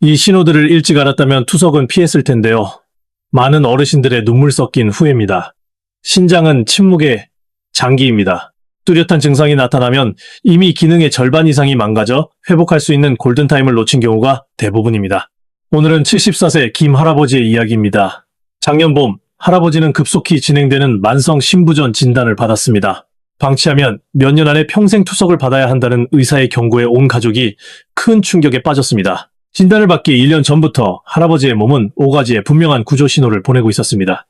이 신호들을 일찍 알았다면 투석은 피했을 텐데요. 많은 어르신들의 눈물 섞인 후회입니다. 신장은 침묵의 장기입니다. 뚜렷한 증상이 나타나면 이미 기능의 절반 이상이 망가져 회복할 수 있는 골든타임을 놓친 경우가 대부분입니다. 오늘은 74세 김 할아버지의 이야기입니다. 작년 봄 할아버지는 급속히 진행되는 만성 신부전 진단을 받았습니다. 방치하면 몇 년 안에 평생 투석을 받아야 한다는 의사의 경고에 온 가족이 큰 충격에 빠졌습니다. 진단을 받기 1년 전부터 할아버지의 몸은 5가지의 분명한 구조 신호를 보내고 있었습니다.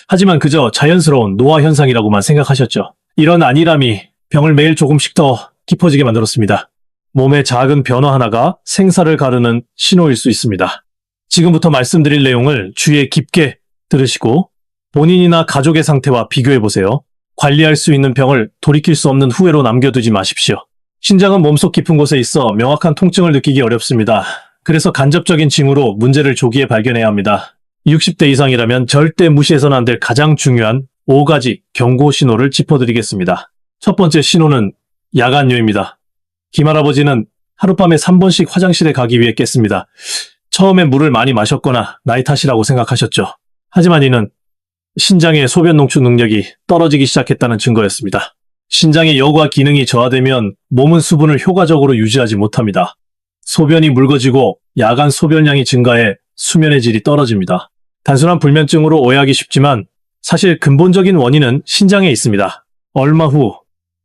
하지만 그저 자연스러운 노화 현상이라고만 생각하셨죠. 이런 안일함이 병을 매일 조금씩 더 깊어지게 만들었습니다. 몸의 작은 변화 하나가 생사를 가르는 신호일 수 있습니다. 지금부터 말씀드릴 내용을 주의에 깊게 들으시고 본인이나 가족의 상태와 비교해보세요. 관리할 수 있는 병을 돌이킬 수 없는 후회로 남겨두지 마십시오. 신장은 몸속 깊은 곳에 있어 명확한 통증을 느끼기 어렵습니다. 그래서 간접적인 징후로 문제를 조기에 발견해야 합니다. 60대 이상이라면 절대 무시해서는 안 될 가장 중요한 5가지 경고 신호를 짚어드리겠습니다. 첫 번째 신호는 야간뇨입니다. 김 할아버지는 하룻밤에 3번씩 화장실에 가기 위해 깼습니다. 처음에 물을 많이 마셨거나 나이 탓이라고 생각하셨죠. 하지만 이는 신장의 소변 농축 능력이 떨어지기 시작했다는 증거였습니다. 신장의 여과 기능이 저하되면 몸은 수분을 효과적으로 유지하지 못합니다. 소변이 묽어지고 야간 소변량이 증가해 수면의 질이 떨어집니다. 단순한 불면증으로 오해하기 쉽지만 사실 근본적인 원인은 신장에 있습니다. 얼마 후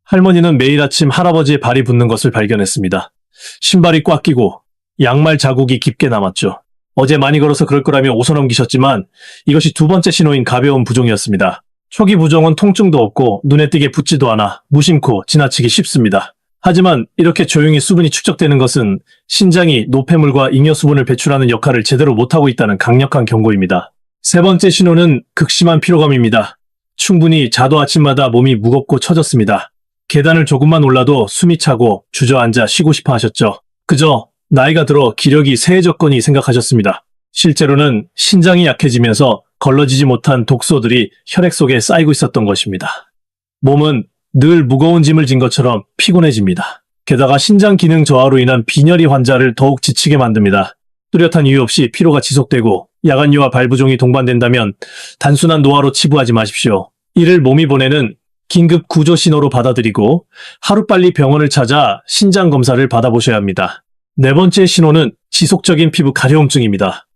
할머니는 매일 아침 할아버지의 발이 붓는 것을 발견했습니다. 신발이 꽉 끼고 양말 자국이 깊게 남았죠. 어제 많이 걸어서 그럴 거라며 웃어넘기셨지만 이것이 두 번째 신호인 가벼운 부종이었습니다. 초기 부종은 통증도 없고 눈에 띄게 붓지도 않아 무심코 지나치기 쉽습니다. 하지만 이렇게 조용히 수분이 축적되는 것은 신장이 노폐물과 잉여 수분을 배출하는 역할을 제대로 못하고 있다는 강력한 경고입니다. 세 번째 신호는 극심한 피로감입니다. 충분히 자도 아침마다 몸이 무겁고 처졌습니다. 계단을 조금만 올라도 숨이 차고 주저앉아 쉬고 싶어 하셨죠. 그저 나이가 들어 기력이 쇠해졌거니 생각하셨습니다. 실제로는 신장이 약해지면서 걸러지지 못한 독소들이 혈액 속에 쌓이고 있었던 것입니다. 몸은 늘 무거운 짐을 진 것처럼 피곤해집니다. 게다가 신장 기능 저하로 인한 빈혈이 환자를 더욱 지치게 만듭니다. 뚜렷한 이유 없이 피로가 지속되고 야간뇨와 발부종이 동반된다면 단순한 노화로 치부하지 마십시오. 이를 몸이 보내는 긴급 구조 신호로 받아들이고 하루빨리 병원을 찾아 신장 검사를 받아보셔야 합니다. 네 번째 신호는 지속적인 피부 가려움증입니다.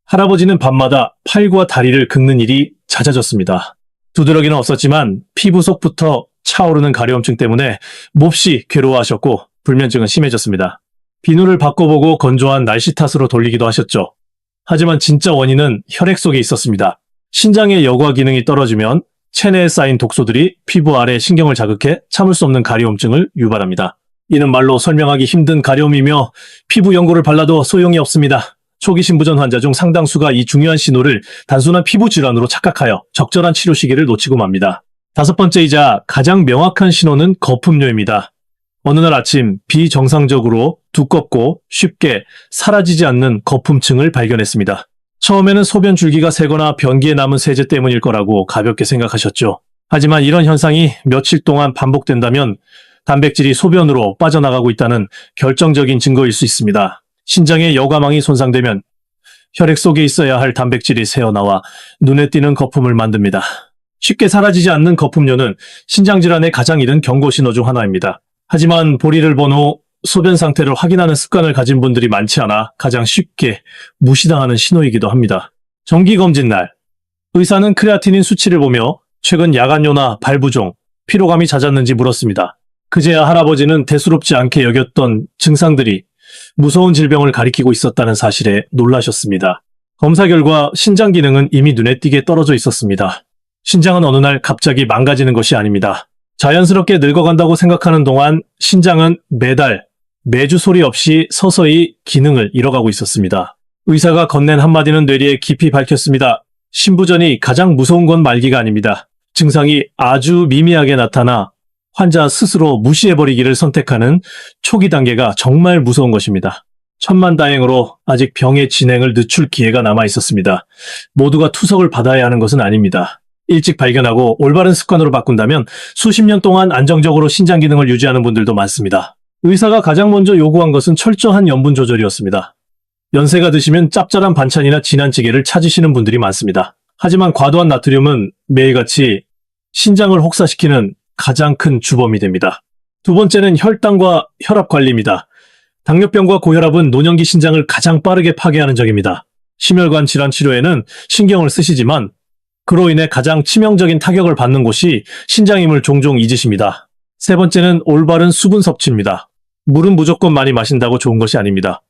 할아버지는 밤마다 팔과 다리를 긁는 일이 잦아졌습니다. 두드러기는 없었지만 피부 속부터 차오르는 가려움증 때문에 몹시 괴로워하셨고 불면증은 심해졌습니다. 비누를 바꿔보고 건조한 날씨 탓으로 돌리기도 하셨죠. 하지만 진짜 원인은 혈액 속에 있었습니다. 신장의 여과 기능이 떨어지면 체내에 쌓인 독소들이 피부 아래 신경을 자극해 참을 수 없는 가려움증을 유발합니다. 이는 말로 설명하기 힘든 가려움이며 피부 연고를 발라도 소용이 없습니다. 초기 신부전 환자 중 상당수가 이 중요한 신호를 단순한 피부 질환으로 착각하여 적절한 치료 시기를 놓치고 맙니다. 다섯 번째이자 가장 명확한 신호는 거품뇨입니다. 어느 날 아침 비정상적으로 두껍고 쉽게 사라지지 않는 거품층을 발견했습니다. 처음에는 소변 줄기가 새거나 변기에 남은 세제 때문일 거라고 가볍게 생각하셨죠. 하지만 이런 현상이 며칠 동안 반복된다면 단백질이 소변으로 빠져나가고 있다는 결정적인 증거일 수 있습니다. 신장의 여과망이 손상되면 혈액 속에 있어야 할 단백질이 새어나와 눈에 띄는 거품을 만듭니다. 쉽게 사라지지 않는 거품뇨는 신장질환의 가장 이른 경고 신호 중 하나입니다. 하지만 보리를 본 후 소변 상태를 확인하는 습관을 가진 분들이 많지 않아 가장 쉽게 무시당하는 신호이기도 합니다. 정기검진 날, 의사는 크레아티닌 수치를 보며 최근 야간뇨나 발부종, 피로감이 잦았는지 물었습니다. 그제야 할아버지는 대수롭지 않게 여겼던 증상들이 무서운 질병을 가리키고 있었다는 사실에 놀라셨습니다. 검사 결과 신장 기능은 이미 눈에 띄게 떨어져 있었습니다. 신장은 어느 날 갑자기 망가지는 것이 아닙니다. 자연스럽게 늙어간다고 생각하는 동안 신장은 매주 소리 없이 서서히 기능을 잃어가고 있었습니다. 의사가 건넨 한마디는 뇌리에 깊이 박혔습니다. 신부전이 가장 무서운 건 말기가 아닙니다. 증상이 아주 미미하게 나타나 환자 스스로 무시해버리기를 선택하는 초기 단계가 정말 무서운 것입니다. 천만다행으로 아직 병의 진행을 늦출 기회가 남아 있었습니다. 모두가 투석을 받아야 하는 것은 아닙니다. 일찍 발견하고 올바른 습관으로 바꾼다면 수십 년 동안 안정적으로 신장 기능을 유지하는 분들도 많습니다. 의사가 가장 먼저 요구한 것은 철저한 염분 조절이었습니다. 연세가 드시면 짭짤한 반찬이나 진한 찌개를 찾으시는 분들이 많습니다. 하지만 과도한 나트륨은 매일같이 신장을 혹사시키는 가장 큰 주범이 됩니다. 두 번째는 혈당과 혈압 관리입니다. 당뇨병과 고혈압은 노년기 신장을 가장 빠르게 파괴하는 적입니다. 심혈관 질환 치료에는 신경을 쓰시지만 그로 인해 가장 치명적인 타격을 받는 곳이 신장임을 종종 잊으십니다. 세 번째는 올바른 수분 섭취입니다. 물은 무조건 많이 마신다고 좋은 것이 아닙니다.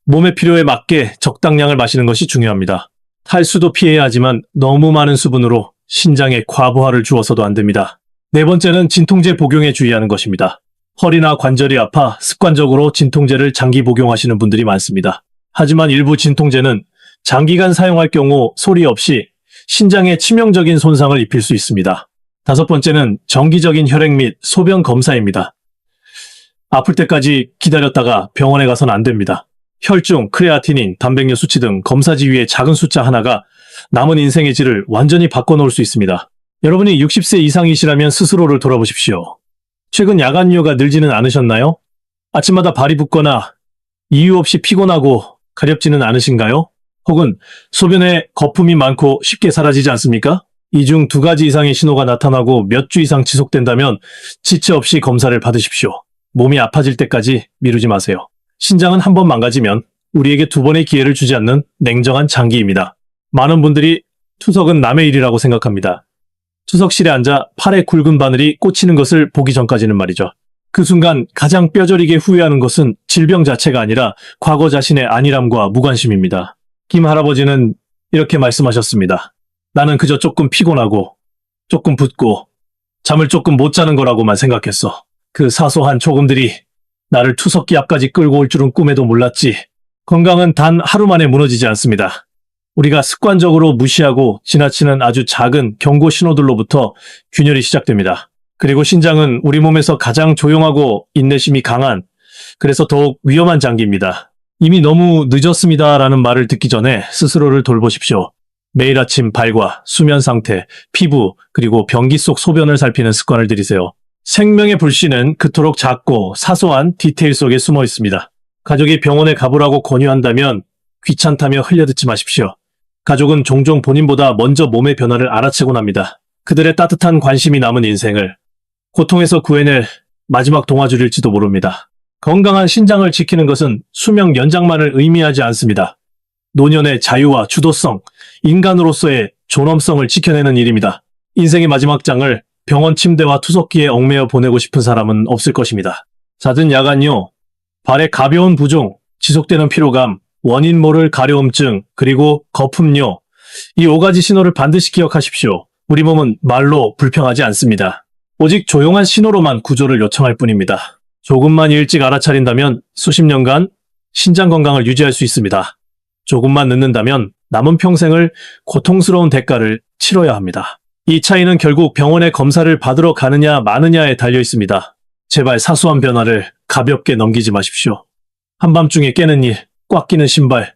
몸의 필요에 맞게 적당량을 마시는 것이 중요합니다. 탈수도 피해야 하지만 너무 많은 수분으로 신장에 과부하를 주어서도 안 됩니다. 네 번째는 진통제 복용에 주의하는 것입니다. 허리나 관절이 아파 습관적으로 진통제를 장기 복용하시는 분들이 많습니다. 하지만 일부 진통제는 장기간 사용할 경우 소리 없이 신장에 치명적인 손상을 입힐 수 있습니다. 다섯 번째는 정기적인 혈액 및 소변 검사입니다. 아플 때까지 기다렸다가 병원에 가서는 안 됩니다. 혈중, 크레아티닌, 단백뇨 수치 등 검사 지위의 작은 숫자 하나가 남은 인생의 질을 완전히 바꿔놓을 수 있습니다. 여러분이 60세 이상이시라면 스스로를 돌아보십시오. 최근 야간류가 늘지는 않으셨나요? 아침마다 발이 붓거나 이유 없이 피곤하고 가렵지는 않으신가요? 혹은 소변에 거품이 많고 쉽게 사라지지 않습니까? 이 중 두 가지 이상의 신호가 나타나고 몇 주 이상 지속된다면 지체 없이 검사를 받으십시오. 몸이 아파질 때까지 미루지 마세요. 신장은 한 번 망가지면 우리에게 두 번의 기회를 주지 않는 냉정한 장기입니다. 많은 분들이 투석은 남의 일이라고 생각합니다. 투석실에 앉아 팔에 굵은 바늘이 꽂히는 것을 보기 전까지는 말이죠. 그 순간 가장 뼈저리게 후회하는 것은 질병 자체가 아니라 과거 자신의 안일함과 무관심입니다. 김 할아버지는 이렇게 말씀하셨습니다. 나는 그저 조금 피곤하고 조금 붓고 잠을 조금 못 자는 거라고만 생각했어. 그 사소한 조금들이 나를 투석기 앞까지 끌고 올 줄은 꿈에도 몰랐지. 건강은 단 하루 만에 무너지지 않습니다. 우리가 습관적으로 무시하고 지나치는 아주 작은 경고 신호들로부터 균열이 시작됩니다. 그리고 신장은 우리 몸에서 가장 조용하고 인내심이 강한, 그래서 더욱 위험한 장기입니다. 이미 너무 늦었습니다라는 말을 듣기 전에 스스로를 돌보십시오. 매일 아침 발과 수면 상태, 피부, 그리고 변기 속 소변을 살피는 습관을 들이세요. 생명의 불씨는 그토록 작고 사소한 디테일 속에 숨어 있습니다. 가족이 병원에 가보라고 권유한다면 귀찮다며 흘려듣지 마십시오. 가족은 종종 본인보다 먼저 몸의 변화를 알아채곤 합니다. 그들의 따뜻한 관심이 남은 인생을 고통에서 구해낼 마지막 동화줄일지도 모릅니다. 건강한 신장을 지키는 것은 수명 연장만을 의미하지 않습니다. 노년의 자유와 주도성, 인간으로서의 존엄성을 지켜내는 일입니다. 인생의 마지막 장을 병원 침대와 투석기에 얽매여 보내고 싶은 사람은 없을 것입니다. 잦은 야간요, 발의 가벼운 부종, 지속되는 피로감, 원인 모를 가려움증, 그리고 거품요. 이 5가지 신호를 반드시 기억하십시오. 우리 몸은 말로 불평하지 않습니다. 오직 조용한 신호로만 구조를 요청할 뿐입니다. 조금만 일찍 알아차린다면 수십 년간 신장 건강을 유지할 수 있습니다. 조금만 늦는다면 남은 평생을 고통스러운 대가를 치러야 합니다. 이 차이는 결국 병원에 검사를 받으러 가느냐 마느냐에 달려 있습니다. 제발 사소한 변화를 가볍게 넘기지 마십시오. 한밤중에 깨는 일, 꽉 끼는 신발,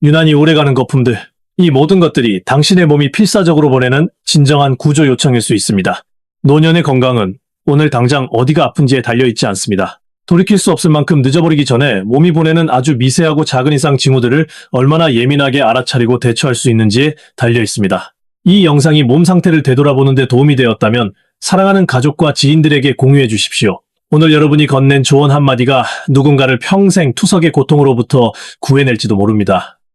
유난히 오래가는 거품들, 이 모든 것들이 당신의 몸이 필사적으로 보내는 진정한 구조 요청일 수 있습니다. 노년의 건강은 오늘 당장 어디가 아픈지에 달려있지 않습니다. 돌이킬 수 없을 만큼 늦어버리기 전에 몸이 보내는 아주 미세하고 작은 이상 징후들을 얼마나 예민하게 알아차리고 대처할 수 있는지에 달려있습니다. 이 영상이 몸 상태를 되돌아보는 데 도움이 되었다면 사랑하는 가족과 지인들에게 공유해 주십시오. 오늘 여러분이 건넨 조언 한마디가 누군가를 평생 투석의 고통으로부터 구해낼지도 모릅니다.